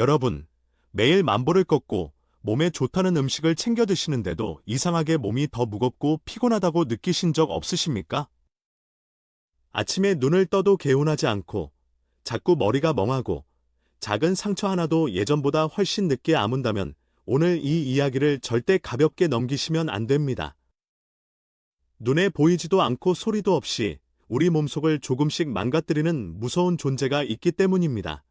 여러분, 매일 만보를 걷고 몸에 좋다는 음식을 챙겨 드시는데도 이상하게 몸이 더 무겁고 피곤하다고 느끼신 적 없으십니까? 아침에 눈을 떠도 개운하지 않고 자꾸 머리가 멍하고 작은 상처 하나도 예전보다 훨씬 늦게 아문다면 오늘 이 이야기를 절대 가볍게 넘기시면 안 됩니다. 눈에 보이지도 않고 소리도 없이 우리 몸속을 조금씩 망가뜨리는 무서운 존재가 있기 때문입니다.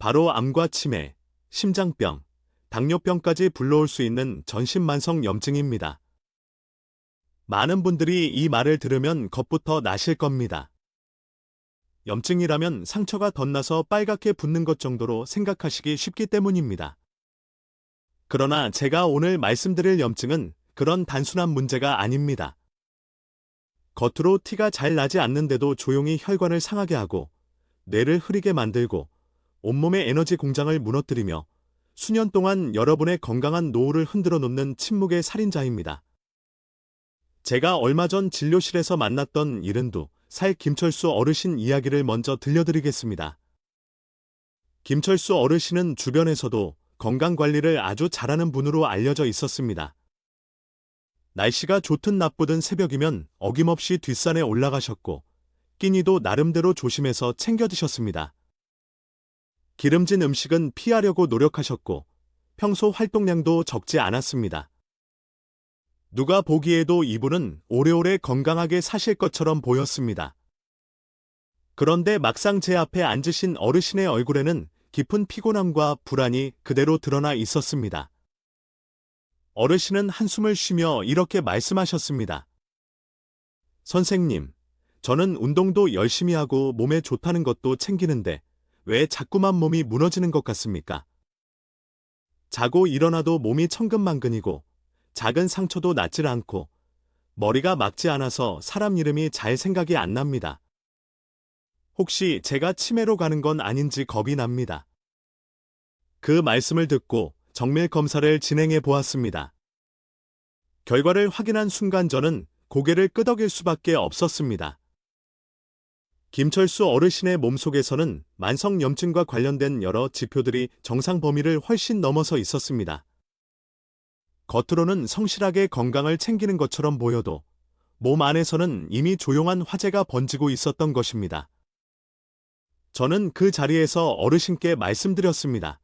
바로 암과 치매, 심장병, 당뇨병까지 불러올 수 있는 전신만성염증입니다. 많은 분들이 이 말을 들으면 겁부터 나실 겁니다. 염증이라면 상처가 덧나서 빨갛게 붓는 것 정도로 생각하시기 쉽기 때문입니다. 그러나 제가 오늘 말씀드릴 염증은 그런 단순한 문제가 아닙니다. 겉으로 티가 잘 나지 않는데도 조용히 혈관을 상하게 하고 뇌를 흐리게 만들고 온몸의 에너지 공장을 무너뜨리며 수년 동안 여러분의 건강한 노후를 흔들어 놓는 침묵의 살인자입니다. 제가 얼마 전 진료실에서 만났던 72살 김철수 어르신 이야기를 먼저 들려드리겠습니다. 김철수 어르신은 주변에서도 건강관리를 아주 잘하는 분으로 알려져 있었습니다. 날씨가 좋든 나쁘든 새벽이면 어김없이 뒷산에 올라가셨고 끼니도 나름대로 조심해서 챙겨 드셨습니다. 기름진 음식은 피하려고 노력하셨고 평소 활동량도 적지 않았습니다. 누가 보기에도 이분은 오래오래 건강하게 사실 것처럼 보였습니다. 그런데 막상 제 앞에 앉으신 어르신의 얼굴에는 깊은 피곤함과 불안이 그대로 드러나 있었습니다. 어르신은 한숨을 쉬며 이렇게 말씀하셨습니다. 선생님, 저는 운동도 열심히 하고 몸에 좋다는 것도 챙기는데 왜 자꾸만 몸이 무너지는 것 같습니까? 자고 일어나도 몸이 천근만근이고 작은 상처도 낫질 않고 머리가 맑지 않아서 사람 이름이 잘 생각이 안 납니다. 혹시 제가 치매로 가는 건 아닌지 겁이 납니다. 그 말씀을 듣고 정밀 검사를 진행해 보았습니다. 결과를 확인한 순간 저는 고개를 끄덕일 수밖에 없었습니다. 김철수 어르신의 몸속에서는 만성염증과 관련된 여러 지표들이 정상 범위를 훨씬 넘어서 있었습니다. 겉으로는 성실하게 건강을 챙기는 것처럼 보여도 몸 안에서는 이미 조용한 화재가 번지고 있었던 것입니다. 저는 그 자리에서 어르신께 말씀드렸습니다.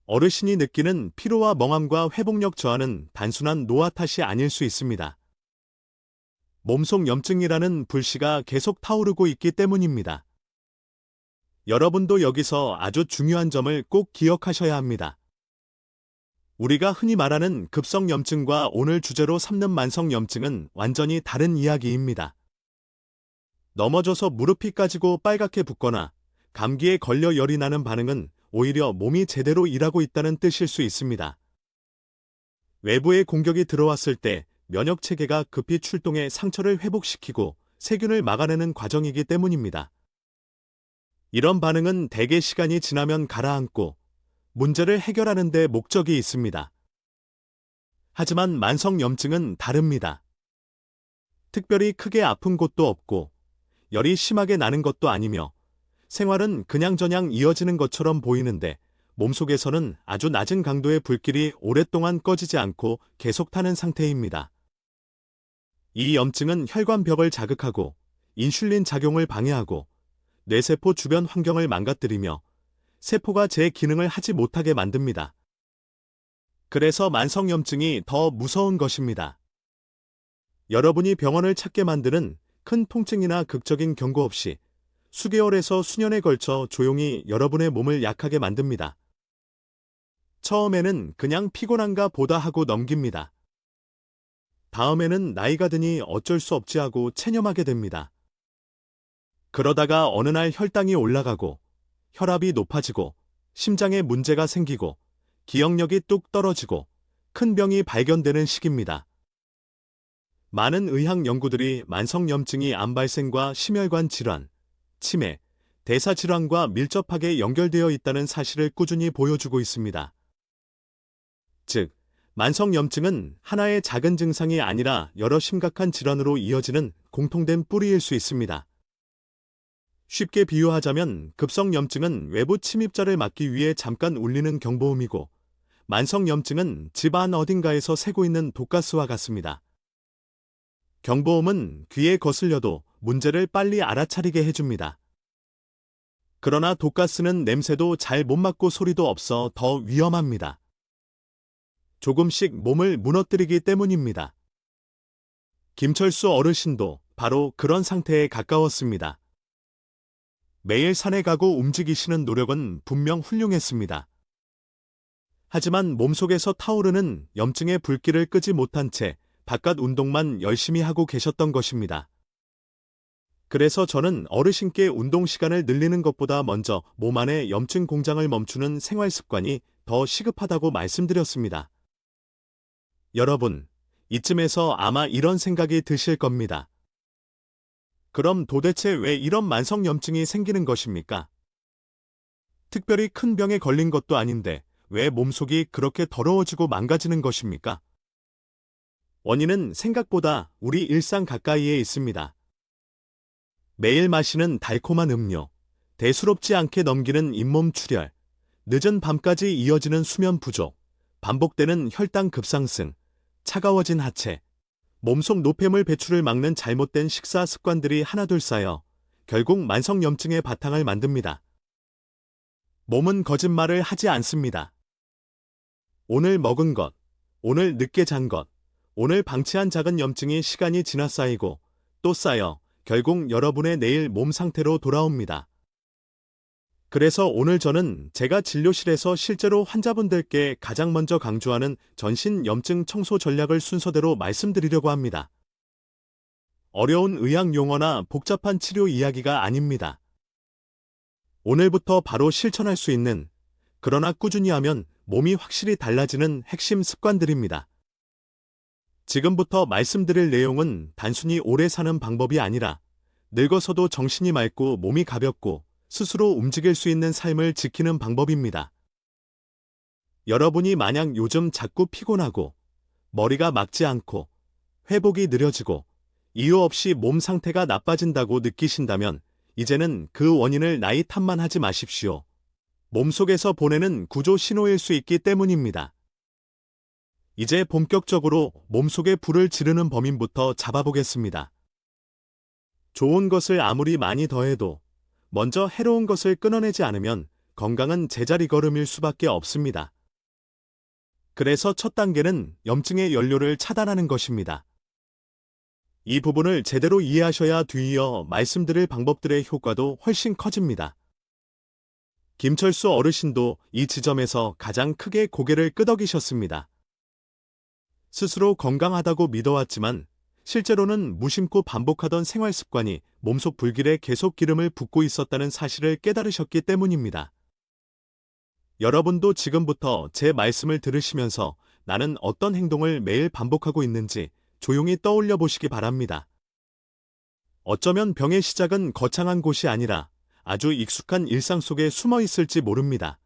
어르신이 느끼는 피로와 멍함과 회복력 저하는 단순한 노화 탓이 아닐 수 있습니다. 몸속 염증이라는 불씨가 계속 타오르고 있기 때문입니다. 여러분도 여기서 아주 중요한 점을 꼭 기억하셔야 합니다. 우리가 흔히 말하는 급성염증과 오늘 주제로 삼는 만성염증은 완전히 다른 이야기입니다. 넘어져서 무릎이 까지고 빨갛게 붓거나 감기에 걸려 열이 나는 반응은 오히려 몸이 제대로 일하고 있다는 뜻일 수 있습니다. 외부의 공격이 들어왔을 때 면역체계가 급히 출동해 상처를 회복시키고 세균을 막아내는 과정이기 때문입니다. 이런 반응은 대개 시간이 지나면 가라앉고 문제를 해결하는 데 목적이 있습니다. 하지만 만성염증은 다릅니다. 특별히 크게 아픈 곳도 없고 열이 심하게 나는 것도 아니며 생활은 그냥저냥 이어지는 것처럼 보이는데 몸속에서는 아주 낮은 강도의 불길이 오랫동안 꺼지지 않고 계속 타는 상태입니다. 이 염증은 혈관벽을 자극하고 인슐린 작용을 방해하고 뇌세포 주변 환경을 망가뜨리며 세포가 제 기능을 하지 못하게 만듭니다. 그래서 만성염증이 더 무서운 것입니다. 여러분이 병원을 찾게 만드는 큰 통증이나 극적인 경고 없이 수개월에서 수년에 걸쳐 조용히 여러분의 몸을 약하게 만듭니다. 처음에는 그냥 피곤한가 보다 하고 넘깁니다. 다음에는 나이가 드니 어쩔 수 없지 하고 체념하게 됩니다. 그러다가 어느 날 혈당이 올라가고 혈압이 높아지고 심장에 문제가 생기고 기억력이 뚝 떨어지고 큰 병이 발견되는 시기입니다. 많은 의학 연구들이 만성염증이 암 발생과 심혈관 질환, 치매, 대사질환과 밀접하게 연결되어 있다는 사실을 꾸준히 보여주고 있습니다. 즉, 만성염증은 하나의 작은 증상이 아니라 여러 심각한 질환으로 이어지는 공통된 뿌리일 수 있습니다. 쉽게 비유하자면 급성염증은 외부 침입자를 막기 위해 잠깐 울리는 경보음이고, 만성염증은 집 안 어딘가에서 새고 있는 독가스와 같습니다. 경보음은 귀에 거슬려도 문제를 빨리 알아차리게 해줍니다. 그러나 독가스는 냄새도 잘 못 맡고 소리도 없어 더 위험합니다. 조금씩 몸을 무너뜨리기 때문입니다. 김철수 어르신도 바로 그런 상태에 가까웠습니다. 매일 산에 가고 움직이시는 노력은 분명 훌륭했습니다. 하지만 몸속에서 타오르는 염증의 불길을 끄지 못한 채 바깥 운동만 열심히 하고 계셨던 것입니다. 그래서 저는 어르신께 운동 시간을 늘리는 것보다 먼저 몸 안의 염증 공장을 멈추는 생활 습관이 더 시급하다고 말씀드렸습니다. 여러분, 이쯤에서 아마 이런 생각이 드실 겁니다. 그럼 도대체 왜 이런 만성염증이 생기는 것입니까? 특별히 큰 병에 걸린 것도 아닌데 왜 몸속이 그렇게 더러워지고 망가지는 것입니까? 원인은 생각보다 우리 일상 가까이에 있습니다. 매일 마시는 달콤한 음료, 대수롭지 않게 넘기는 잇몸 출혈, 늦은 밤까지 이어지는 수면 부족, 반복되는 혈당 급상승, 차가워진 하체, 몸속 노폐물 배출을 막는 잘못된 식사 습관들이 하나둘 쌓여 결국 만성염증의 바탕을 만듭니다. 몸은 거짓말을 하지 않습니다. 오늘 먹은 것, 오늘 늦게 잔 것, 오늘 방치한 작은 염증이 시간이 지나 쌓이고 또 쌓여 결국 여러분의 내일 몸 상태로 돌아옵니다. 그래서 오늘 저는 제가 진료실에서 실제로 환자분들께 가장 먼저 강조하는 전신 염증 청소 전략을 순서대로 말씀드리려고 합니다. 어려운 의학 용어나 복잡한 치료 이야기가 아닙니다. 오늘부터 바로 실천할 수 있는, 그러나 꾸준히 하면 몸이 확실히 달라지는 핵심 습관들입니다. 지금부터 말씀드릴 내용은 단순히 오래 사는 방법이 아니라 늙어서도 정신이 맑고 몸이 가볍고 스스로 움직일 수 있는 삶을 지키는 방법입니다. 여러분이 만약 요즘 자꾸 피곤하고 머리가 맑지 않고 회복이 느려지고 이유 없이 몸 상태가 나빠진다고 느끼신다면 이제는 그 원인을 나이 탓만 하지 마십시오. 몸속에서 보내는 구조 신호일 수 있기 때문입니다. 이제 본격적으로 몸속에 불을 지르는 범인부터 잡아보겠습니다. 좋은 것을 아무리 많이 더해도 먼저 해로운 것을 끊어내지 않으면 건강은 제자리 걸음일 수밖에 없습니다. 그래서 첫 단계는 염증의 연료를 차단하는 것입니다. 이 부분을 제대로 이해하셔야 뒤이어 말씀드릴 방법들의 효과도 훨씬 커집니다. 김철수 어르신도 이 지점에서 가장 크게 고개를 끄덕이셨습니다. 스스로 건강하다고 믿어왔지만 실제로는 무심코 반복하던 생활 습관이 몸속 불길에 계속 기름을 붓고 있었다는 사실을 깨달으셨기 때문입니다. 여러분도 지금부터 제 말씀을 들으시면서 나는 어떤 행동을 매일 반복하고 있는지 조용히 떠올려 보시기 바랍니다. 어쩌면 병의 시작은 거창한 곳이 아니라 아주 익숙한 일상 속에 숨어 있을지 모릅니다.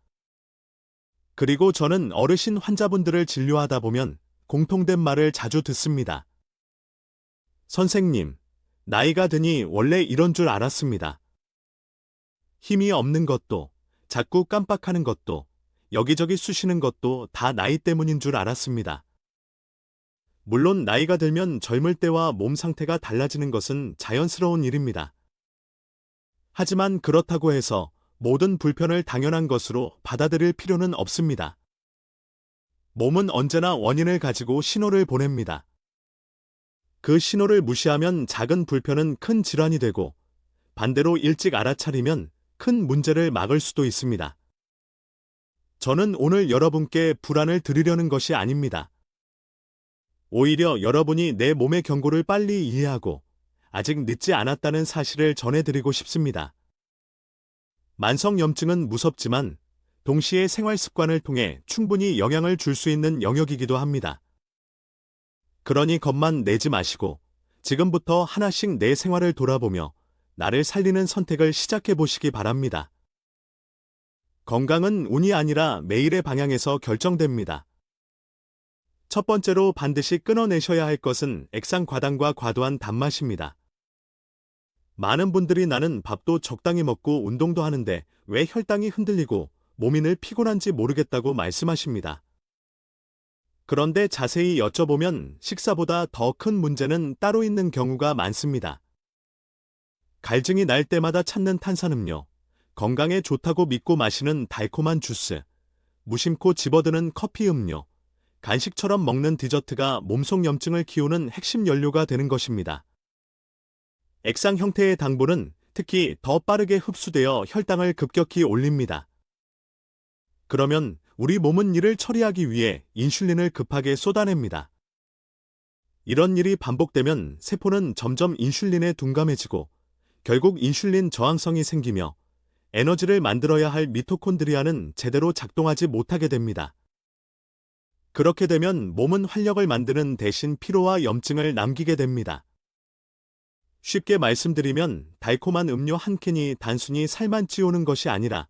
그리고 저는 어르신 환자분들을 진료하다 보면 공통된 말을 자주 듣습니다. 선생님, 나이가 드니 원래 이런 줄 알았습니다. 힘이 없는 것도, 자꾸 깜빡하는 것도, 여기저기 쑤시는 것도 다 나이 때문인 줄 알았습니다. 물론 나이가 들면 젊을 때와 몸 상태가 달라지는 것은 자연스러운 일입니다. 하지만 그렇다고 해서 모든 불편을 당연한 것으로 받아들일 필요는 없습니다. 몸은 언제나 원인을 가지고 신호를 보냅니다. 그 신호를 무시하면 작은 불편은 큰 질환이 되고 반대로 일찍 알아차리면 큰 문제를 막을 수도 있습니다. 저는 오늘 여러분께 불안을 드리려는 것이 아닙니다. 오히려 여러분이 내 몸의 경고를 빨리 이해하고 아직 늦지 않았다는 사실을 전해드리고 싶습니다. 만성염증은 무섭지만 동시에 생활 습관을 통해 충분히 영향을 줄 수 있는 영역이기도 합니다. 그러니 겁만 내지 마시고 지금부터 하나씩 내 생활을 돌아보며 나를 살리는 선택을 시작해 보시기 바랍니다. 건강은 운이 아니라 매일의 방향에서 결정됩니다. 첫 번째로 반드시 끊어내셔야 할 것은 액상 과당과 과도한 단맛입니다. 많은 분들이 나는 밥도 적당히 먹고 운동도 하는데 왜 혈당이 흔들리고 몸이 늘 피곤한지 모르겠다고 말씀하십니다. 그런데 자세히 여쭤보면 식사보다 더 큰 문제는 따로 있는 경우가 많습니다. 갈증이 날 때마다 찾는 탄산음료, 건강에 좋다고 믿고 마시는 달콤한 주스, 무심코 집어드는 커피 음료, 간식처럼 먹는 디저트가 몸속 염증을 키우는 핵심 연료가 되는 것입니다. 액상 형태의 당분은 특히 더 빠르게 흡수되어 혈당을 급격히 올립니다. 그러면 우리 몸은 이를 처리하기 위해 인슐린을 급하게 쏟아냅니다. 이런 일이 반복되면 세포는 점점 인슐린에 둔감해지고 결국 인슐린 저항성이 생기며 에너지를 만들어야 할 미토콘드리아는 제대로 작동하지 못하게 됩니다. 그렇게 되면 몸은 활력을 만드는 대신 피로와 염증을 남기게 됩니다. 쉽게 말씀드리면 달콤한 음료 한 캔이 단순히 살만 찌우는 것이 아니라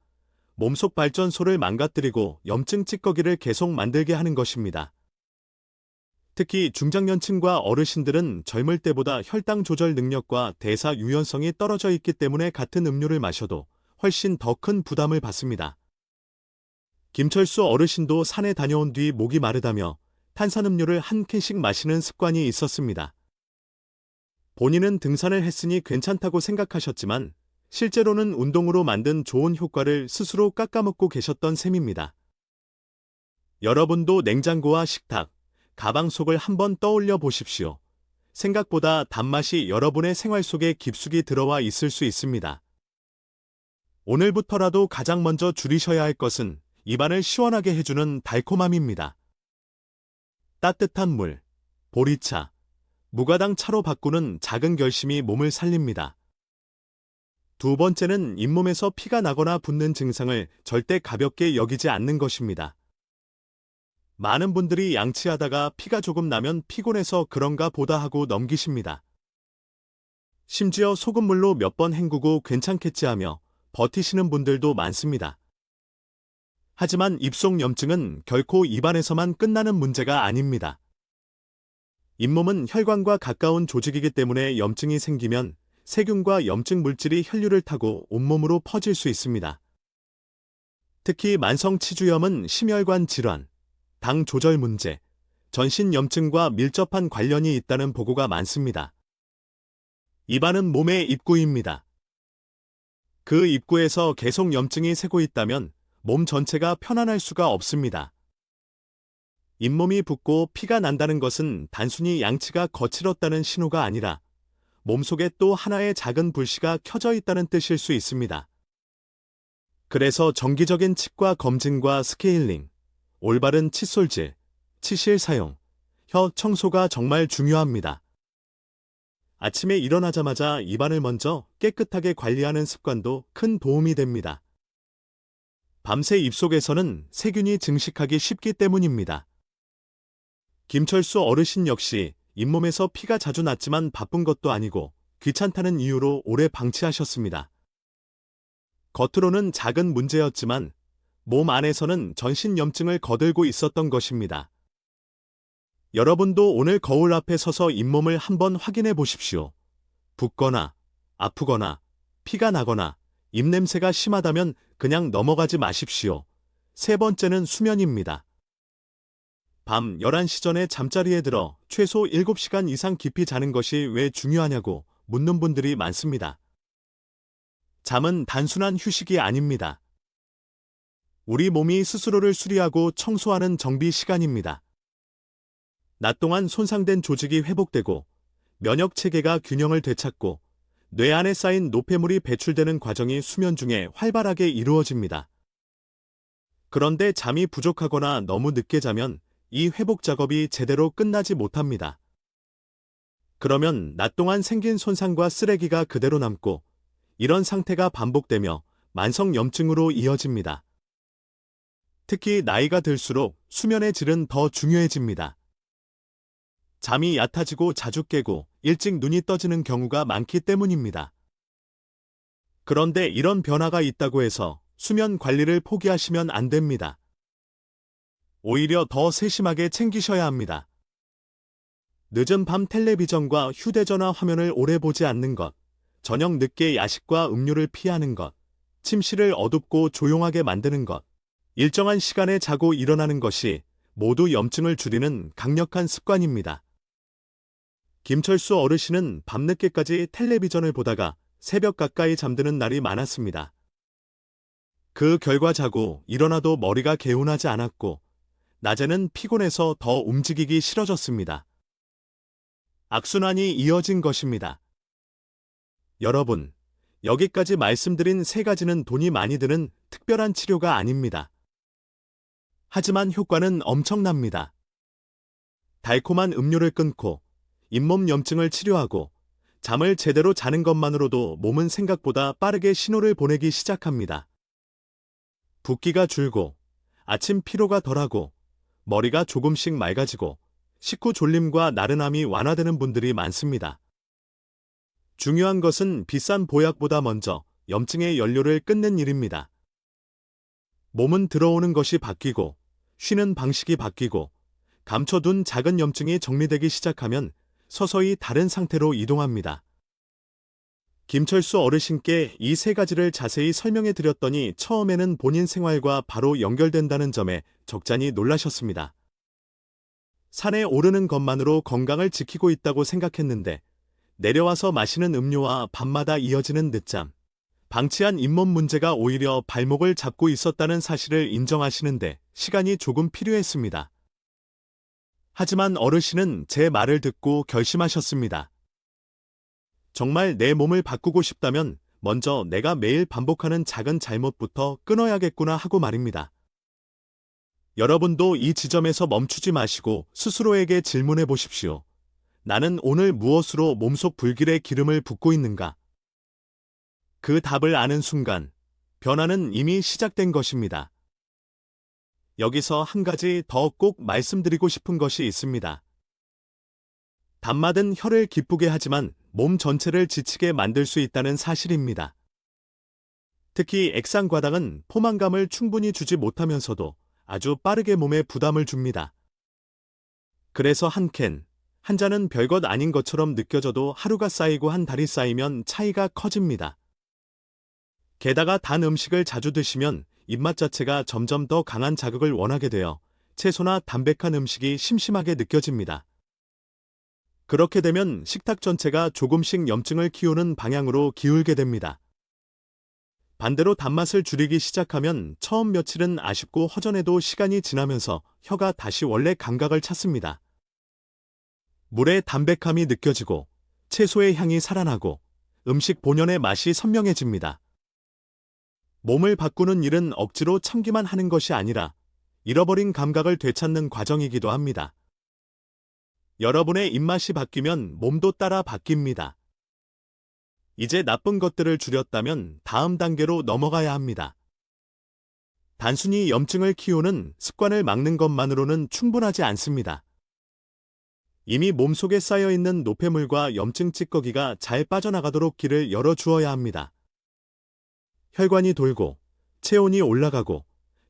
몸속 발전소를 망가뜨리고 염증 찌꺼기를 계속 만들게 하는 것입니다. 특히 중장년층과 어르신들은 젊을 때보다 혈당 조절 능력과 대사 유연성이 떨어져 있기 때문에 같은 음료를 마셔도 훨씬 더 큰 부담을 받습니다. 김철수 어르신도 산에 다녀온 뒤 목이 마르다며 탄산음료를 한 캔씩 마시는 습관이 있었습니다. 본인은 등산을 했으니 괜찮다고 생각하셨지만 실제로는 운동으로 만든 좋은 효과를 스스로 깎아먹고 계셨던 셈입니다. 여러분도 냉장고와 식탁, 가방 속을 한번 떠올려 보십시오. 생각보다 단맛이 여러분의 생활 속에 깊숙이 들어와 있을 수 있습니다. 오늘부터라도 가장 먼저 줄이셔야 할 것은 입안을 시원하게 해주는 달콤함입니다. 따뜻한 물, 보리차, 무가당 차로 바꾸는 작은 결심이 몸을 살립니다. 두 번째는 잇몸에서 피가 나거나 붓는 증상을 절대 가볍게 여기지 않는 것입니다. 많은 분들이 양치하다가 피가 조금 나면 피곤해서 그런가 보다 하고 넘기십니다. 심지어 소금물로 몇 번 헹구고 괜찮겠지 하며 버티시는 분들도 많습니다. 하지만 입속 염증은 결코 입안에서만 끝나는 문제가 아닙니다. 잇몸은 혈관과 가까운 조직이기 때문에 염증이 생기면 세균과 염증 물질이 혈류를 타고 온몸으로 퍼질 수 있습니다. 특히 만성 치주염은 심혈관 질환, 당 조절 문제, 전신 염증과 밀접한 관련이 있다는 보고가 많습니다. 입안은 몸의 입구입니다. 그 입구에서 계속 염증이 새고 있다면 몸 전체가 편안할 수가 없습니다. 잇몸이 붓고 피가 난다는 것은 단순히 양치가 거칠었다는 신호가 아니라 몸속에 또 하나의 작은 불씨가 켜져 있다는 뜻일 수 있습니다. 그래서 정기적인 치과 검진과 스케일링, 올바른 칫솔질, 치실 사용, 혀 청소가 정말 중요합니다. 아침에 일어나자마자 입안을 먼저 깨끗하게 관리하는 습관도 큰 도움이 됩니다. 밤새 입속에서는 세균이 증식하기 쉽기 때문입니다. 김철수 어르신 역시 잇몸에서 피가 자주 났지만 바쁜 것도 아니고 귀찮다는 이유로 오래 방치하셨습니다. 겉으로는 작은 문제였지만 몸 안에서는 전신 염증을 거들고 있었던 것입니다. 여러분도 오늘 거울 앞에 서서 잇몸을 한번 확인해 보십시오. 붓거나 아프거나 피가 나거나 입냄새가 심하다면 그냥 넘어가지 마십시오. 세 번째는 수면입니다. 밤 11시 전에 잠자리에 들어 최소 7시간 이상 깊이 자는 것이 왜 중요하냐고 묻는 분들이 많습니다. 잠은 단순한 휴식이 아닙니다. 우리 몸이 스스로를 수리하고 청소하는 정비 시간입니다. 낮 동안 손상된 조직이 회복되고 면역 체계가 균형을 되찾고 뇌 안에 쌓인 노폐물이 배출되는 과정이 수면 중에 활발하게 이루어집니다. 그런데 잠이 부족하거나 너무 늦게 자면 이 회복 작업이 제대로 끝나지 못합니다. 그러면 낮 동안 생긴 손상과 쓰레기가 그대로 남고 이런 상태가 반복되며 만성 염증으로 이어집니다. 특히 나이가 들수록 수면의 질은 더 중요해집니다. 잠이 얕아지고 자주 깨고 일찍 눈이 떠지는 경우가 많기 때문입니다. 그런데 이런 변화가 있다고 해서 수면 관리를 포기하시면 안 됩니다. 오히려 더 세심하게 챙기셔야 합니다. 늦은 밤 텔레비전과 휴대전화 화면을 오래 보지 않는 것, 저녁 늦게 야식과 음료를 피하는 것, 침실을 어둡고 조용하게 만드는 것, 일정한 시간에 자고 일어나는 것이 모두 염증을 줄이는 강력한 습관입니다. 김철수 어르신은 밤늦게까지 텔레비전을 보다가 새벽 가까이 잠드는 날이 많았습니다. 그 결과 자고 일어나도 머리가 개운하지 않았고, 낮에는 피곤해서 더 움직이기 싫어졌습니다. 악순환이 이어진 것입니다. 여러분, 여기까지 말씀드린 세 가지는 돈이 많이 드는 특별한 치료가 아닙니다. 하지만 효과는 엄청납니다. 달콤한 음료를 끊고 잇몸 염증을 치료하고 잠을 제대로 자는 것만으로도 몸은 생각보다 빠르게 신호를 보내기 시작합니다. 붓기가 줄고 아침 피로가 덜하고 머리가 조금씩 맑아지고 식후 졸림과 나른함이 완화되는 분들이 많습니다. 중요한 것은 비싼 보약보다 먼저 염증의 연료를 끊는 일입니다. 몸은 들어오는 것이 바뀌고 쉬는 방식이 바뀌고 감춰둔 작은 염증이 정리되기 시작하면 서서히 다른 상태로 이동합니다. 김철수 어르신께 이 세 가지를 자세히 설명해 드렸더니 처음에는 본인 생활과 바로 연결된다는 점에 적잖이 놀라셨습니다. 산에 오르는 것만으로 건강을 지키고 있다고 생각했는데 내려와서 마시는 음료와 밤마다 이어지는 늦잠, 방치한 잇몸 문제가 오히려 발목을 잡고 있었다는 사실을 인정하시는데 시간이 조금 필요했습니다. 하지만 어르신은 제 말을 듣고 결심하셨습니다. 정말 내 몸을 바꾸고 싶다면 먼저 내가 매일 반복하는 작은 잘못부터 끊어야겠구나 하고 말입니다. 여러분도 이 지점에서 멈추지 마시고 스스로에게 질문해 보십시오. 나는 오늘 무엇으로 몸속 불길의 기름을 붓고 있는가? 그 답을 아는 순간 변화는 이미 시작된 것입니다. 여기서 한 가지 더 꼭 말씀드리고 싶은 것이 있습니다. 단맛은 혀를 기쁘게 하지만 몸 전체를 지치게 만들 수 있다는 사실입니다. 특히 액상과당은 포만감을 충분히 주지 못하면서도 아주 빠르게 몸에 부담을 줍니다. 그래서 한 잔은 별것 아닌 것처럼 느껴져도 하루가 쌓이고 한 달이 쌓이면 차이가 커집니다. 게다가 단 음식을 자주 드시면 입맛 자체가 점점 더 강한 자극을 원하게 되어 채소나 담백한 음식이 심심하게 느껴집니다. 그렇게 되면 식탁 전체가 조금씩 염증을 키우는 방향으로 기울게 됩니다. 반대로 단맛을 줄이기 시작하면 처음 며칠은 아쉽고 허전해도 시간이 지나면서 혀가 다시 원래 감각을 찾습니다. 물의 담백함이 느껴지고 채소의 향이 살아나고 음식 본연의 맛이 선명해집니다. 몸을 바꾸는 일은 억지로 참기만 하는 것이 아니라 잃어버린 감각을 되찾는 과정이기도 합니다. 여러분의 입맛이 바뀌면 몸도 따라 바뀝니다. 이제 나쁜 것들을 줄였다면 다음 단계로 넘어가야 합니다. 단순히 염증을 키우는 습관을 막는 것만으로는 충분하지 않습니다. 이미 몸속에 쌓여있는 노폐물과 염증 찌꺼기가 잘 빠져나가도록 길을 열어주어야 합니다. 혈관이 돌고 체온이 올라가고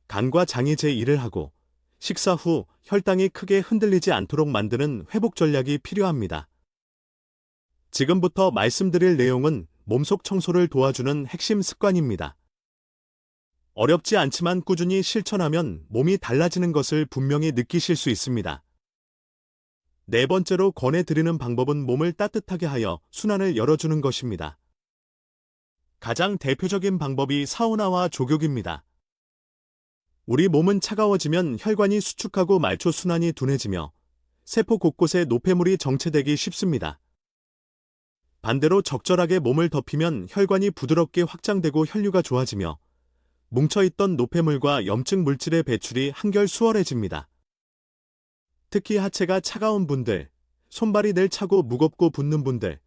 간과 장이 제 일을 하고 식사 후 혈당이 크게 흔들리지 않도록 만드는 회복 전략이 필요합니다. 지금부터 말씀드릴 내용은 몸속 청소를 도와주는 핵심 습관입니다. 어렵지 않지만 꾸준히 실천하면 몸이 달라지는 것을 분명히 느끼실 수 있습니다. 네 번째로 권해드리는 방법은 몸을 따뜻하게 하여 순환을 열어주는 것입니다. 가장 대표적인 방법이 사우나와 족욕입니다. 우리 몸은 차가워지면 혈관이 수축하고 말초 순환이 둔해지며 세포 곳곳에 노폐물이 정체되기 쉽습니다. 반대로 적절하게 몸을 덮이면 혈관이 부드럽게 확장되고 혈류가 좋아지며 뭉쳐있던 노폐물과 염증 물질의 배출이 한결 수월해집니다. 특히 하체가 차가운 분들, 손발이 늘 차고 무겁고 붓는 분들,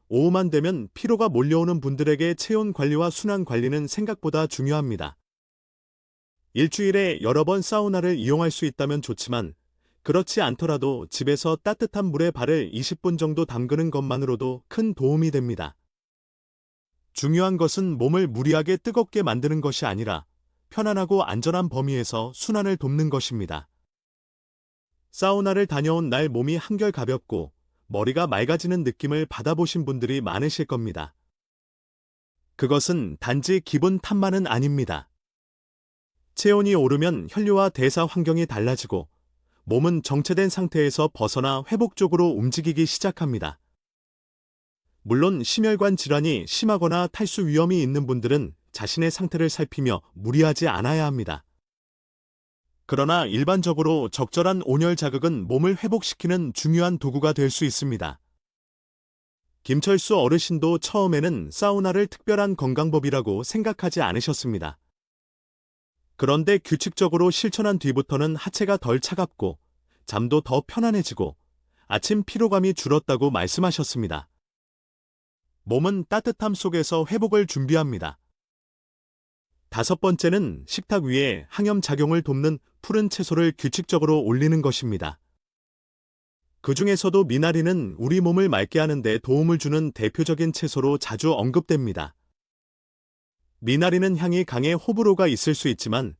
오후만 되면 피로가 몰려오는 분들에게 체온 관리와 순환 관리는 생각보다 중요합니다. 일주일에 여러 번 사우나를 이용할 수 있다면 좋지만 그렇지 않더라도 집에서 따뜻한 물에 발을 20분 정도 담그는 것만으로도 큰 도움이 됩니다. 중요한 것은 몸을 무리하게 뜨겁게 만드는 것이 아니라 편안하고 안전한 범위에서 순환을 돕는 것입니다. 사우나를 다녀온 날 몸이 한결 가볍고 머리가 맑아지는 느낌을 받아보신 분들이 많으실 겁니다. 그것은 단지 기분 탓만은 아닙니다. 체온이 오르면 혈류와 대사 환경이 달라지고 몸은 정체된 상태에서 벗어나 회복적으로 움직이기 시작합니다. 물론 심혈관 질환이 심하거나 탈수 위험이 있는 분들은 자신의 상태를 살피며 무리하지 않아야 합니다. 그러나 일반적으로 적절한 온열 자극은 몸을 회복시키는 중요한 도구가 될 수 있습니다. 김철수 어르신도 처음에는 사우나를 특별한 건강법이라고 생각하지 않으셨습니다. 그런데 규칙적으로 실천한 뒤부터는 하체가 덜 차갑고 잠도 더 편안해지고 아침 피로감이 줄었다고 말씀하셨습니다. 몸은 따뜻함 속에서 회복을 준비합니다. 5번째는 식탁 위에 항염작용을 돕는 푸른 채소를 규칙적으로 올리는 것입니다. 그 중에서도 미나리는 우리 몸을 맑게 하는 데 도움을 주는 대표적인 채소로 자주 언급됩니다. 미나리는 향이 강해 호불호가 있을 수 있지만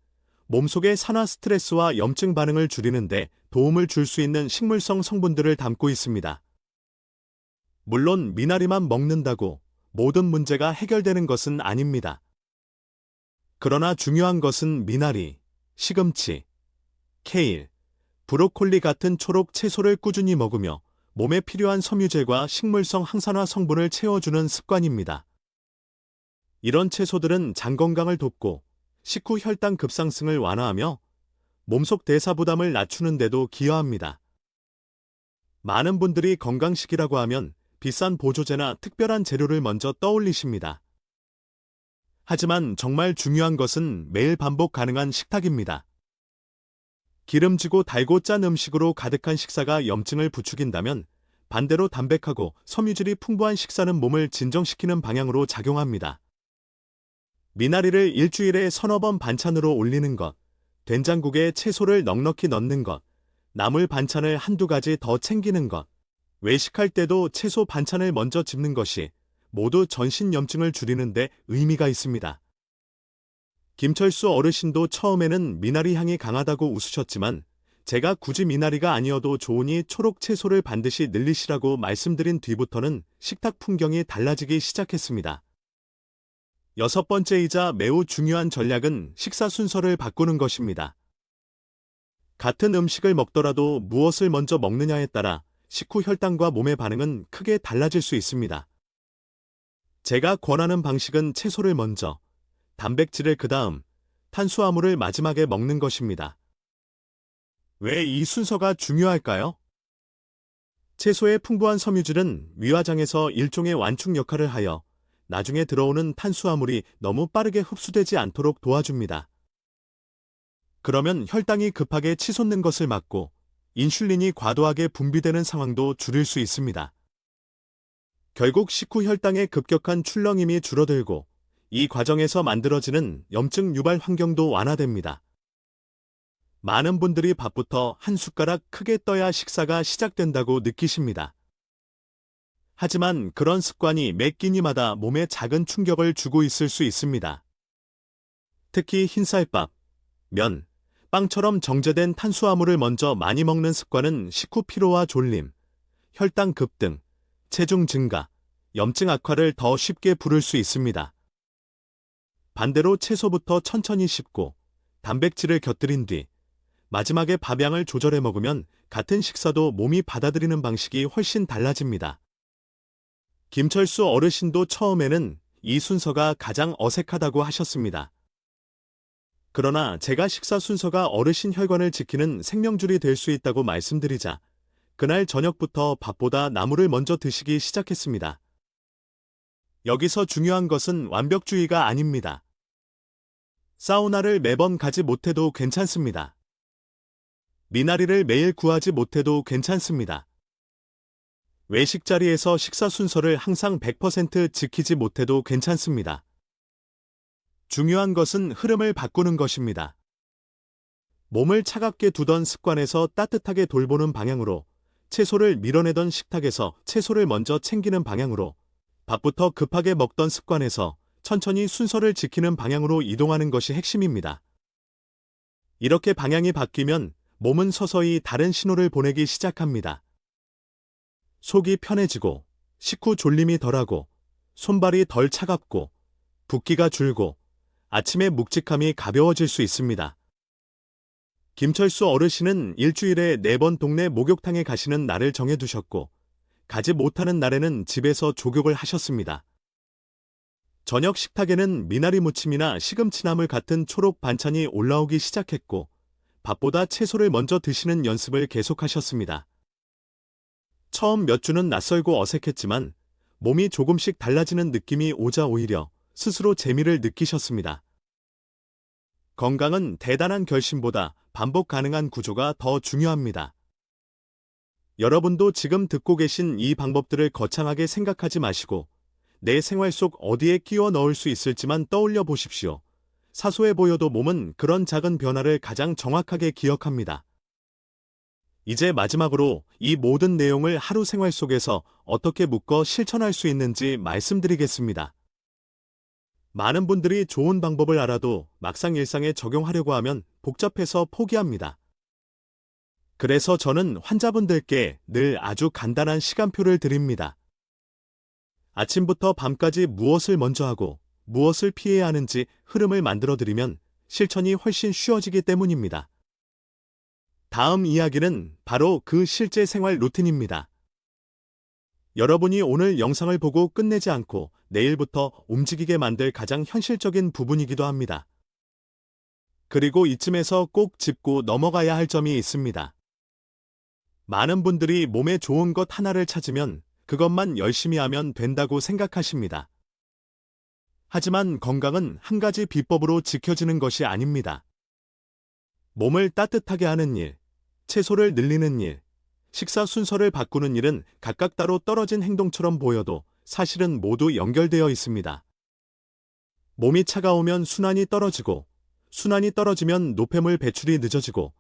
몸속의 산화 스트레스와 염증 반응을 줄이는 데 도움을 줄 수 있는 식물성 성분들을 담고 있습니다. 물론 미나리만 먹는다고 모든 문제가 해결되는 것은 아닙니다. 그러나 중요한 것은 미나리, 시금치, 케일, 브로콜리 같은 초록 채소를 꾸준히 먹으며 몸에 필요한 섬유질과 식물성 항산화 성분을 채워주는 습관입니다. 이런 채소들은 장 건강을 돕고 식후 혈당 급상승을 완화하며 몸속 대사 부담을 낮추는 데도 기여합니다. 많은 분들이 건강식이라고 하면 비싼 보조제나 특별한 재료를 먼저 떠올리십니다. 하지만 정말 중요한 것은 매일 반복 가능한 식탁입니다. 기름지고 달고 짠 음식으로 가득한 식사가 염증을 부추긴다면 반대로 담백하고 섬유질이 풍부한 식사는 몸을 진정시키는 방향으로 작용합니다. 미나리를 일주일에 서너 번 반찬으로 올리는 것, 된장국에 채소를 넉넉히 넣는 것, 나물 반찬을 한두 가지 더 챙기는 것, 외식할 때도 채소 반찬을 먼저 집는 것이 모두 전신 염증을 줄이는 데 의미가 있습니다. 김철수 어르신도 처음에는 미나리 향이 강하다고 웃으셨지만 제가 굳이 미나리가 아니어도 좋으니 초록 채소를 반드시 늘리시라고 말씀드린 뒤부터는 식탁 풍경이 달라지기 시작했습니다. 6번째이자 매우 중요한 전략은 식사 순서를 바꾸는 것입니다. 같은 음식을 먹더라도 무엇을 먼저 먹느냐에 따라 식후 혈당과 몸의 반응은 크게 달라질 수 있습니다. 제가 권하는 방식은 채소를 먼저, 단백질을 그 다음, 탄수화물을 마지막에 먹는 것입니다. 왜 이 순서가 중요할까요? 채소의 풍부한 섬유질은 위화장에서 일종의 완충 역할을 하여 나중에 들어오는 탄수화물이 너무 빠르게 흡수되지 않도록 도와줍니다. 그러면 혈당이 급하게 치솟는 것을 막고 인슐린이 과도하게 분비되는 상황도 줄일 수 있습니다. 결국 식후 혈당의 급격한 출렁임이 줄어들고 이 과정에서 만들어지는 염증 유발 환경도 완화됩니다. 많은 분들이 밥부터 한 숟가락 크게 떠야 식사가 시작된다고 느끼십니다. 하지만 그런 습관이 매 끼니마다 몸에 작은 충격을 주고 있을 수 있습니다. 특히 흰쌀밥, 면, 빵처럼 정제된 탄수화물을 먼저 많이 먹는 습관은 식후 피로와 졸림, 혈당 급등, 체중 증가, 염증 악화를 더 쉽게 부를 수 있습니다. 반대로 채소부터 천천히 씹고 단백질을 곁들인 뒤 마지막에 밥양을 조절해 먹으면 같은 식사도 몸이 받아들이는 방식이 훨씬 달라집니다. 김철수 어르신도 처음에는 이 순서가 가장 어색하다고 하셨습니다. 그러나 제가 식사 순서가 어르신 혈관을 지키는 생명줄이 될 수 있다고 말씀드리자 그날 저녁부터 밥보다 나물을 먼저 드시기 시작했습니다. 여기서 중요한 것은 완벽주의가 아닙니다. 사우나를 매번 가지 못해도 괜찮습니다. 미나리를 매일 구하지 못해도 괜찮습니다. 외식 자리에서 식사 순서를 항상 100% 지키지 못해도 괜찮습니다. 중요한 것은 흐름을 바꾸는 것입니다. 몸을 차갑게 두던 습관에서 따뜻하게 돌보는 방향으로, 채소를 밀어내던 식탁에서 채소를 먼저 챙기는 방향으로, 밥부터 급하게 먹던 습관에서 천천히 순서를 지키는 방향으로 이동하는 것이 핵심입니다. 이렇게 방향이 바뀌면 몸은 서서히 다른 신호를 보내기 시작합니다. 속이 편해지고, 식후 졸림이 덜하고, 손발이 덜 차갑고, 붓기가 줄고 아침에 묵직함이 가벼워질 수 있습니다. 김철수 어르신은 일주일에 4번 동네 목욕탕에 가시는 날을 정해두셨고 가지 못하는 날에는 집에서 족욕을 하셨습니다. 저녁 식탁에는 미나리 무침이나 시금치나물 같은 초록 반찬이 올라오기 시작했고 밥보다 채소를 먼저 드시는 연습을 계속하셨습니다. 처음 몇 주는 낯설고 어색했지만 몸이 조금씩 달라지는 느낌이 오자 오히려 스스로 재미를 느끼셨습니다. 건강은 대단한 결심보다 반복 가능한 구조가 더 중요합니다. 여러분도 지금 듣고 계신 이 방법들을 거창하게 생각하지 마시고 내 생활 속 어디에 끼워 넣을 수 있을지만 떠올려 보십시오. 사소해 보여도 몸은 그런 작은 변화를 가장 정확하게 기억합니다. 이제 마지막으로 이 모든 내용을 하루 생활 속에서 어떻게 묶어 실천할 수 있는지 말씀드리겠습니다. 많은 분들이 좋은 방법을 알아도 막상 일상에 적용하려고 하면 복잡해서 포기합니다. 그래서 저는 환자분들께 늘 아주 간단한 시간표를 드립니다. 아침부터 밤까지 무엇을 먼저 하고 무엇을 피해야 하는지 흐름을 만들어드리면 실천이 훨씬 쉬워지기 때문입니다. 다음 이야기는 바로 그 실제 생활 루틴입니다. 여러분이 오늘 영상을 보고 끝내지 않고 내일부터 움직이게 만들 가장 현실적인 부분이기도 합니다. 그리고 이쯤에서 꼭 짚고 넘어가야 할 점이 있습니다. 많은 분들이 몸에 좋은 것 하나를 찾으면 그것만 열심히 하면 된다고 생각하십니다. 하지만 건강은 한 가지 비법으로 지켜지는 것이 아닙니다. 몸을 따뜻하게 하는 일, 채소를 늘리는 일, 식사 순서를 바꾸는 일은 각각 따로 떨어진 행동처럼 보여도 사실은 모두 연결되어 있습니다. 몸이 차가우면 순환이 떨어지고, 순환이 떨어지면 노폐물 배출이 늦어지고,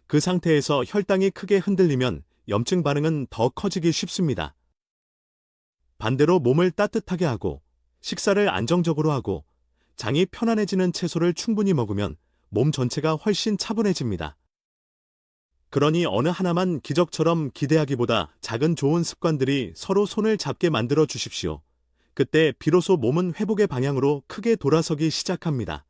그 상태에서 혈당이 크게 흔들리면 염증 반응은 더 커지기 쉽습니다. 반대로 몸을 따뜻하게 하고, 식사를 안정적으로 하고, 장이 편안해지는 채소를 충분히 먹으면 몸 전체가 훨씬 차분해집니다. 그러니 어느 하나만 기적처럼 기대하기보다 작은 좋은 습관들이 서로 손을 잡게 만들어 주십시오. 그때 비로소 몸은 회복의 방향으로 크게 돌아서기 시작합니다.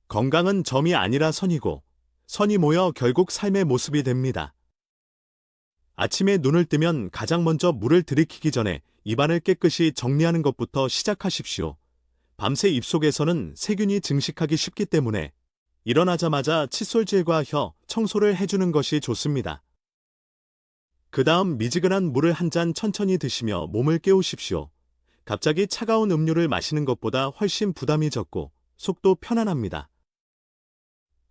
건강은 점이 아니라 선이고, 선이 모여 결국 삶의 모습이 됩니다. 아침에 눈을 뜨면 가장 먼저 물을 들이키기 전에 입안을 깨끗이 정리하는 것부터 시작하십시오. 밤새 입속에서는 세균이 증식하기 쉽기 때문에 일어나자마자 칫솔질과 혀 청소를 해주는 것이 좋습니다. 그 다음 미지근한 물을 한 잔 천천히 드시며 몸을 깨우십시오. 갑자기 차가운 음료를 마시는 것보다 훨씬 부담이 적고 속도 편안합니다.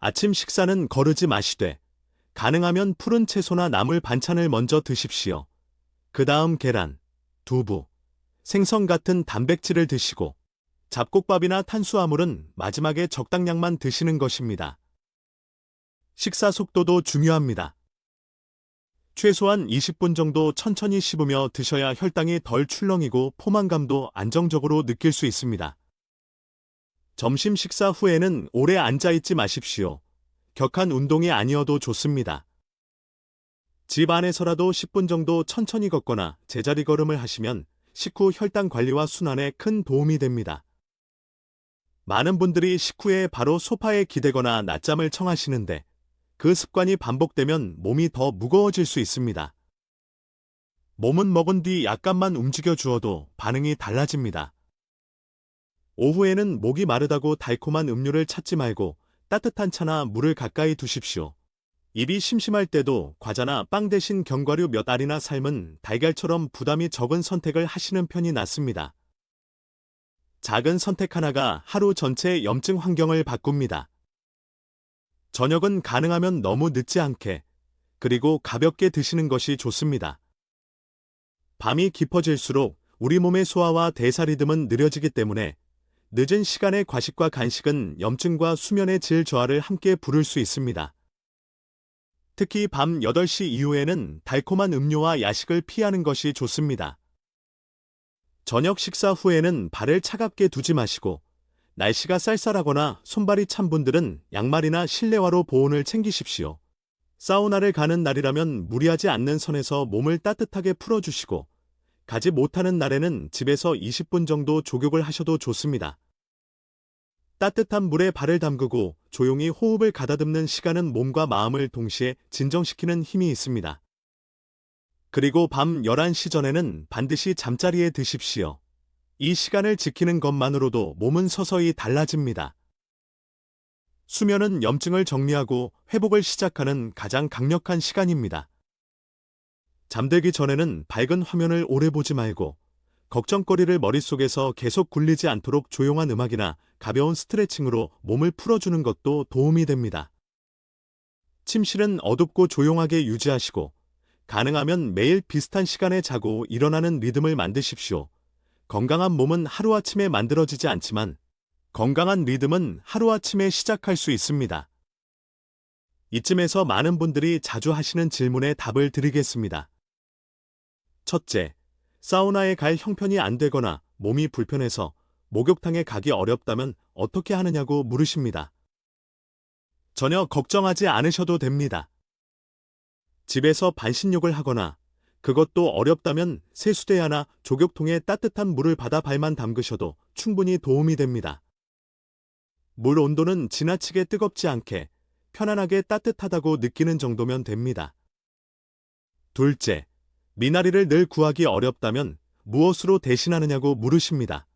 아침 식사는 거르지 마시되 가능하면 푸른 채소나 나물 반찬을 먼저 드십시오. 그 다음 계란, 두부, 생선 같은 단백질을 드시고 잡곡밥이나 탄수화물은 마지막에 적당량만 드시는 것입니다. 식사 속도도 중요합니다. 최소한 20분 정도 천천히 씹으며 드셔야 혈당이 덜 출렁이고 포만감도 안정적으로 느낄 수 있습니다. 점심 식사 후에는 오래 앉아있지 마십시오. 격한 운동이 아니어도 좋습니다. 집 안에서라도 10분 정도 천천히 걷거나 제자리 걸음을 하시면 식후 혈당 관리와 순환에 큰 도움이 됩니다. 많은 분들이 식후에 바로 소파에 기대거나 낮잠을 청하시는데 그 습관이 반복되면 몸이 더 무거워질 수 있습니다. 몸은 먹은 뒤 약간만 움직여 주어도 반응이 달라집니다. 오후에는 목이 마르다고 달콤한 음료를 찾지 말고 따뜻한 차나 물을 가까이 두십시오. 입이 심심할 때도 과자나 빵 대신 견과류 몇 알이나 삶은 달걀처럼 부담이 적은 선택을 하시는 편이 낫습니다. 작은 선택 하나가 하루 전체 염증 환경을 바꿉니다. 저녁은 가능하면 너무 늦지 않게, 그리고 가볍게 드시는 것이 좋습니다. 밤이 깊어질수록 우리 몸의 소화와 대사 리듬은 느려지기 때문에 늦은 시간의 과식과 간식은 염증과 수면의 질 저하를 함께 부를 수 있습니다. 특히 밤 8시 이후에는 달콤한 음료와 야식을 피하는 것이 좋습니다. 저녁 식사 후에는 발을 차갑게 두지 마시고 날씨가 쌀쌀하거나 손발이 찬 분들은 양말이나 실내화로 보온을 챙기십시오. 사우나를 가는 날이라면 무리하지 않는 선에서 몸을 따뜻하게 풀어주시고 가지 못하는 날에는 집에서 20분 정도 족욕을 하셔도 좋습니다. 따뜻한 물에 발을 담그고 조용히 호흡을 가다듬는 시간은 몸과 마음을 동시에 진정시키는 힘이 있습니다. 그리고 밤 11시 전에는 반드시 잠자리에 드십시오. 이 시간을 지키는 것만으로도 몸은 서서히 달라집니다. 수면은 염증을 정리하고 회복을 시작하는 가장 강력한 시간입니다. 잠들기 전에는 밝은 화면을 오래 보지 말고 걱정거리를 머릿속에서 계속 굴리지 않도록 조용한 음악이나 가벼운 스트레칭으로 몸을 풀어주는 것도 도움이 됩니다. 침실은 어둡고 조용하게 유지하시고 가능하면 매일 비슷한 시간에 자고 일어나는 리듬을 만드십시오. 건강한 몸은 하루아침에 만들어지지 않지만 건강한 리듬은 하루아침에 시작할 수 있습니다. 이쯤에서 많은 분들이 자주 하시는 질문에 답을 드리겠습니다. 첫째, 사우나에 갈 형편이 안 되거나 몸이 불편해서 목욕탕에 가기 어렵다면 어떻게 하느냐고 물으십니다. 전혀 걱정하지 않으셔도 됩니다. 집에서 반신욕을 하거나 그것도 어렵다면 세수대야나 조격통에 따뜻한 물을 받아 발만 담그셔도 충분히 도움이 됩니다. 물 온도는 지나치게 뜨겁지 않게 편안하게 따뜻하다고 느끼는 정도면 됩니다. 둘째, 미나리를 늘 구하기 어렵다면 무엇으로 대신하느냐고 물으십니다.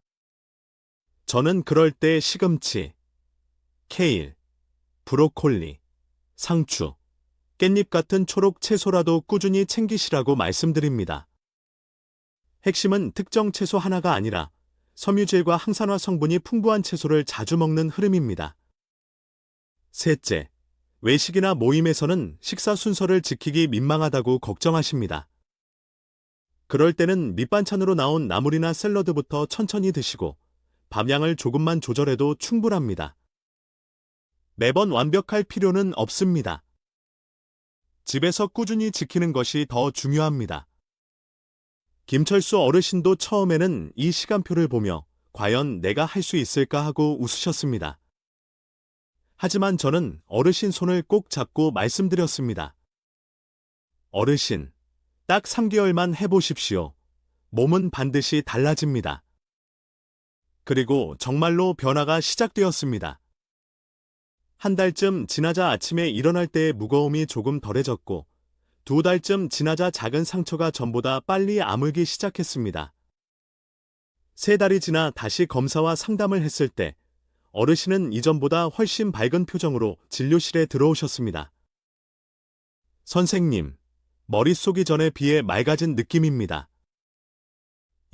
저는 그럴 때 시금치, 케일, 브로콜리, 상추, 깻잎 같은 초록 채소라도 꾸준히 챙기시라고 말씀드립니다. 핵심은 특정 채소 하나가 아니라 섬유질과 항산화 성분이 풍부한 채소를 자주 먹는 흐름입니다. 셋째, 외식이나 모임에서는 식사 순서를 지키기 민망하다고 걱정하십니다. 그럴 때는 밑반찬으로 나온 나물이나 샐러드부터 천천히 드시고 밥량을 조금만 조절해도 충분합니다. 매번 완벽할 필요는 없습니다. 집에서 꾸준히 지키는 것이 더 중요합니다. 김철수 어르신도 처음에는 이 시간표를 보며 과연 내가 할 수 있을까 하고 웃으셨습니다. 하지만 저는 어르신 손을 꼭 잡고 말씀드렸습니다. 어르신, 딱 3개월만 해보십시오. 몸은 반드시 달라집니다. 그리고 정말로 변화가 시작되었습니다. 한 달쯤 지나자 아침에 일어날 때의 무거움이 조금 덜해졌고 2달쯤 지나자 작은 상처가 전보다 빨리 아물기 시작했습니다. 3달이 지나 다시 검사와 상담을 했을 때 어르신은 이전보다 훨씬 밝은 표정으로 진료실에 들어오셨습니다. 선생님, 머릿속이 전에 비해 맑아진 느낌입니다.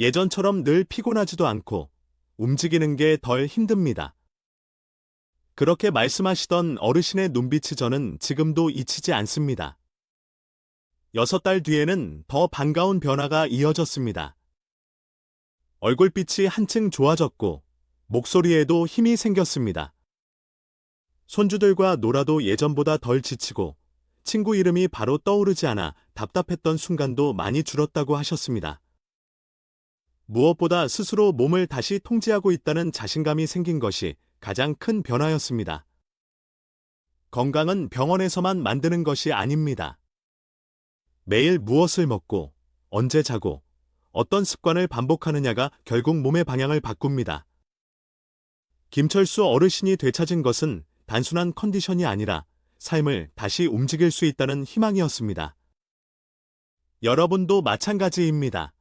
예전처럼 늘 피곤하지도 않고 움직이는 게 덜 힘듭니다. 그렇게 말씀하시던 어르신의 눈빛이 저는 지금도 잊히지 않습니다. 6달 뒤에는 더 반가운 변화가 이어졌습니다. 얼굴빛이 한층 좋아졌고 목소리에도 힘이 생겼습니다. 손주들과 놀아도 예전보다 덜 지치고 친구 이름이 바로 떠오르지 않아 답답했던 순간도 많이 줄었다고 하셨습니다. 무엇보다 스스로 몸을 다시 통제하고 있다는 자신감이 생긴 것이 가장 큰 변화였습니다. 건강은 병원에서만 만드는 것이 아닙니다. 매일 무엇을 먹고, 언제 자고, 어떤 습관을 반복하느냐가 결국 몸의 방향을 바꿉니다. 김철수 어르신이 되찾은 것은 단순한 컨디션이 아니라 삶을 다시 움직일 수 있다는 희망이었습니다. 여러분도 마찬가지입니다.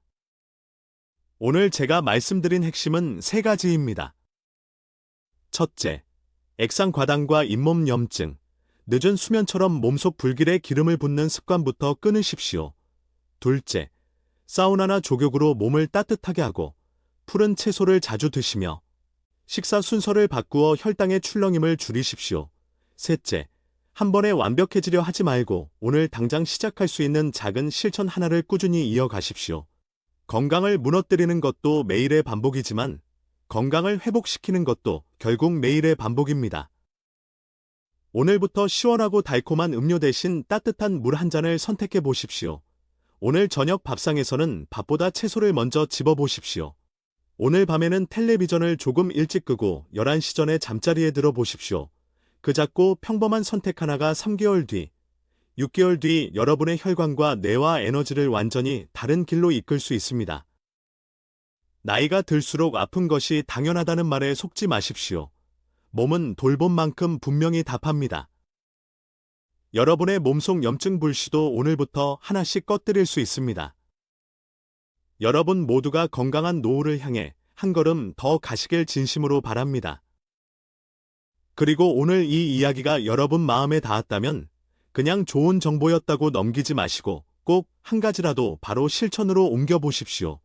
오늘 제가 말씀드린 핵심은 3가지입니다. 첫째, 액상 과당과 잇몸 염증, 늦은 수면처럼 몸속 불길에 기름을 붓는 습관부터 끊으십시오. 둘째, 사우나나 조격으로 몸을 따뜻하게 하고 푸른 채소를 자주 드시며 식사 순서를 바꾸어 혈당의 출렁임을 줄이십시오. 셋째, 한 번에 완벽해지려 하지 말고 오늘 당장 시작할 수 있는 작은 실천 하나를 꾸준히 이어가십시오. 건강을 무너뜨리는 것도 매일의 반복이지만 건강을 회복시키는 것도 결국 매일의 반복입니다. 오늘부터 시원하고 달콤한 음료 대신 따뜻한 물 한 잔을 선택해 보십시오. 오늘 저녁 밥상에서는 밥보다 채소를 먼저 집어 보십시오. 오늘 밤에는 텔레비전을 조금 일찍 끄고 11시 전에 잠자리에 들어 보십시오. 그 작고 평범한 선택 하나가 3개월 뒤, 6개월 뒤 여러분의 혈관과 뇌와 에너지를 완전히 다른 길로 이끌 수 있습니다. 나이가 들수록 아픈 것이 당연하다는 말에 속지 마십시오. 몸은 돌본 만큼 분명히 답합니다. 여러분의 몸속 염증 불씨도 오늘부터 하나씩 꺼뜨릴 수 있습니다. 여러분 모두가 건강한 노후를 향해 한 걸음 더 가시길 진심으로 바랍니다. 그리고 오늘 이 이야기가 여러분 마음에 닿았다면 그냥 좋은 정보였다고 넘기지 마시고 꼭 한 가지라도 바로 실천으로 옮겨보십시오.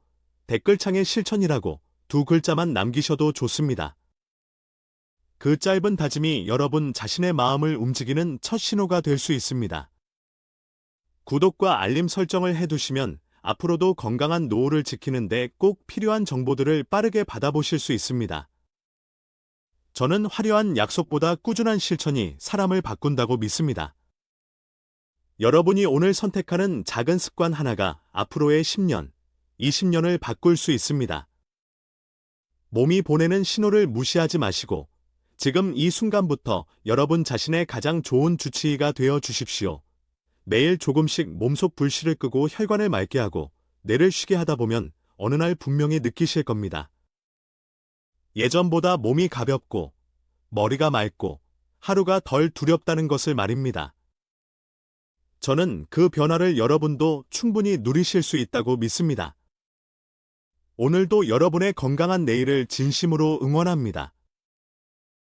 댓글창에 실천이라고 2글자만 남기셔도 좋습니다. 그 짧은 다짐이 여러분 자신의 마음을 움직이는 첫 신호가 될 수 있습니다. 구독과 알림 설정을 해두시면 앞으로도 건강한 노후를 지키는데 꼭 필요한 정보들을 빠르게 받아보실 수 있습니다. 저는 화려한 약속보다 꾸준한 실천이 사람을 바꾼다고 믿습니다. 여러분이 오늘 선택하는 작은 습관 하나가 앞으로의 10년, 20년을 바꿀 수 있습니다. 몸이 보내는 신호를 무시하지 마시고 지금 이 순간부터 여러분 자신의 가장 좋은 주치의가 되어 주십시오. 매일 조금씩 몸속 불씨를 끄고 혈관을 맑게 하고 뇌를 쉬게 하다 보면 어느 날 분명히 느끼실 겁니다. 예전보다 몸이 가볍고 머리가 맑고 하루가 덜 두렵다는 것을 말입니다. 저는 그 변화를 여러분도 충분히 누리실 수 있다고 믿습니다. 오늘도 여러분의 건강한 내일을 진심으로 응원합니다.